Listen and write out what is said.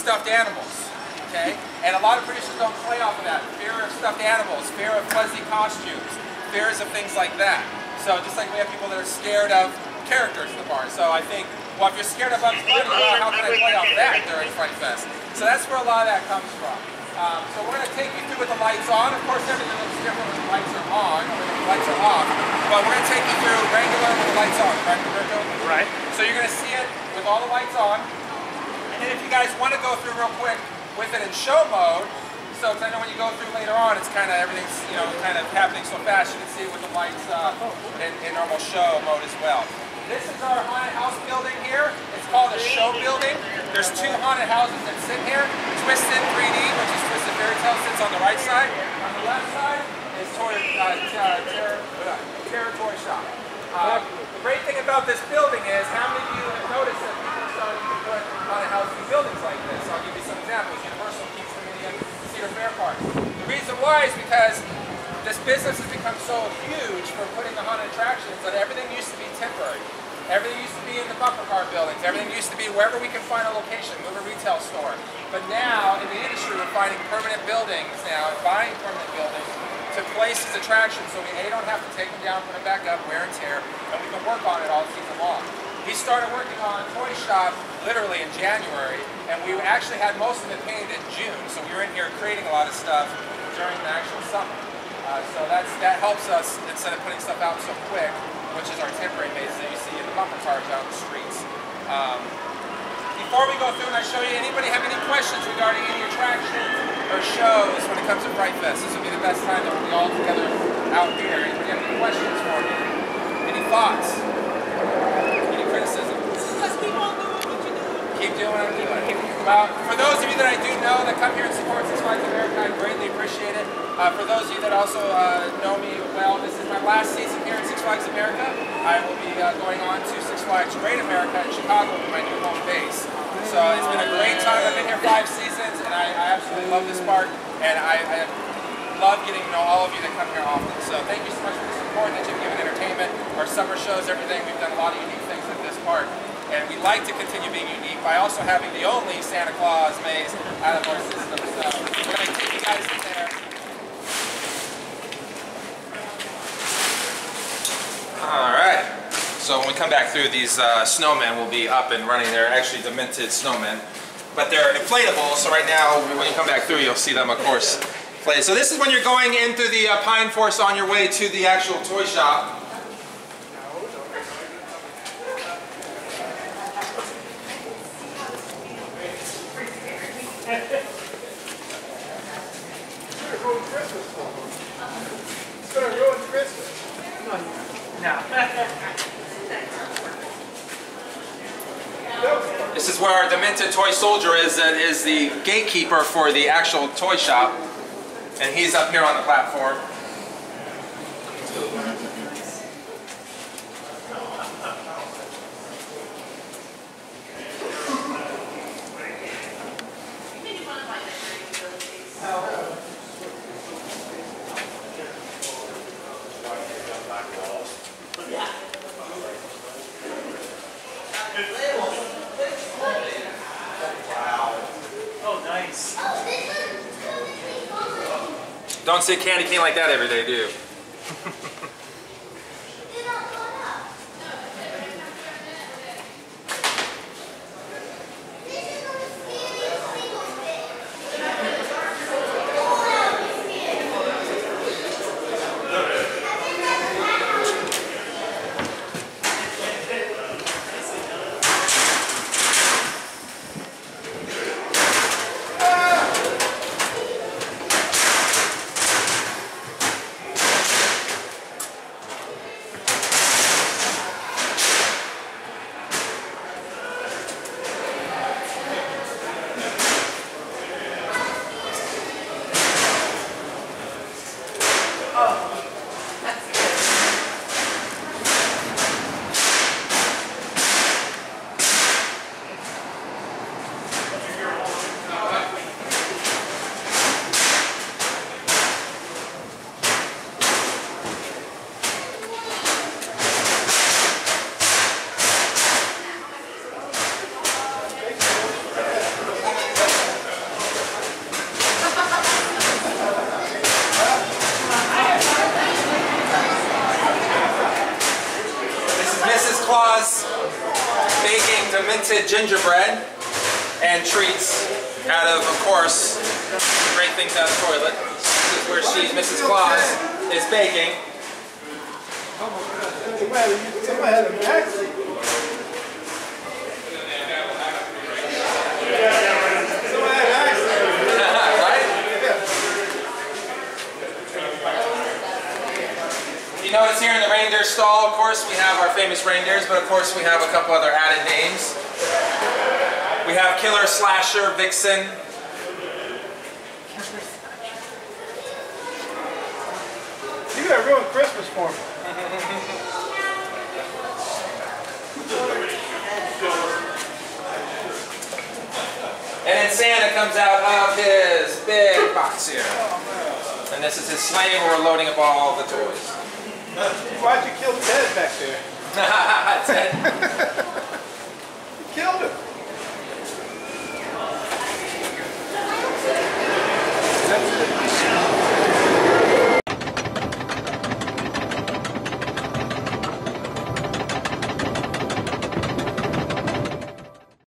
stuffed animals. Okay? And a lot of producers don't play off of that. Fear of stuffed animals, fear of fuzzy costumes, fears of things like that. So just like we have people that are scared of characters in the bar. So I think, well, if you're scared of Bugs Bunny, well, how can I play off that during Fright Fest? So that's where a lot of that comes from. So we're going to take you through with the lights on. Of course, everything looks different when the lights are on or when the lights are off. But we're going to take you through regular with the lights on, correct, Roberto? Right. So you're going to see it with all the lights on. And then if you guys want to go through real quick with it in show mode, so because I know when you go through later on, it's kind of everything's kind of happening so fast. You can see it with the lights in normal show mode as well. This is our haunted house building here. It's called a show building. There's 2 haunted houses that sit here. Twisted 3D, which is Twisted Fairy Tale, sits on the right side. On the left side is Terror Toy Shop. The great thing about this building is how many of you have noticed that people are starting to put haunted houses in buildings like this. I'll give you some examples. Universal, Kings Dominion, Cedar Fair Park. The reason why is because this business has become so huge for putting the haunted attractions that everything used to be temporary. Everything used to be in the bumper car buildings. Everything used to be wherever we can find a location, move a retail store. But now, in the industry, we're finding permanent buildings now, and buying permanent buildings to place these attractions so we don't have to take them down, put them back up, wear and tear, and we can work on it all season long. He started working on Toy Shop literally in January, and we actually had most of it painted in June, so we were in here creating a lot of stuff during the actual summer. So that helps us instead of putting stuff out so quick, which is our temporary base that you see in the bumper cars out in the streets. Before we go through and I show you, anybody have any questions regarding any attractions or shows when it comes to Fright Fest? This will be the best time that we'll be all together out here. Anybody have any questions for me? Any thoughts? Any criticism? Just keep on doing what you do. Keep doing what I'm doing. For those of you that I do know that come here and support Six Flags America, I greatly appreciate it. For those of you that also know me well, this is my last season here at Six Flags America. I will be going on to Six Flags Great America in Chicago with my new home base. So it's been a great time. I've been here 5 seasons, and I absolutely love this park, and I love getting to know all of you that come here often. So thank you so much for the support that you've given entertainment, our summer shows, everything. We've done a lot of unique things at this park. And we like to continue being unique by also having the only Santa Claus maze out of our system. So we're going to take you guys in there. Alright, so when we come back through, these snowmen will be up and running. They're actually demented snowmen, but they're inflatable, so right now when you come back through you'll see them, of course, inflated. So this is when you're going in through the Pine Forest on your way to the actual toy shop. It's going to ruin Christmas. No. This is where our demented toy soldier is, that is the gatekeeper for the actual toy shop. And he's up here on the platform. Oh, nice. Don't see a candy cane like that every day, do you? get gingerbread and treats out of course, great things out of the toilet. This is where Mrs. Claus, is baking. Somebody had an accident. You notice here in the reindeer stall, of course, we have our famous reindeers, but of course we have a couple other added names. We have Killer, Slasher, Vixen. You gotta ruin Christmas for me. And then Santa comes out of his big box here. And this is his sleigh where we're loading up all the toys. Why'd you kill Ted back there? Ted. You killed him.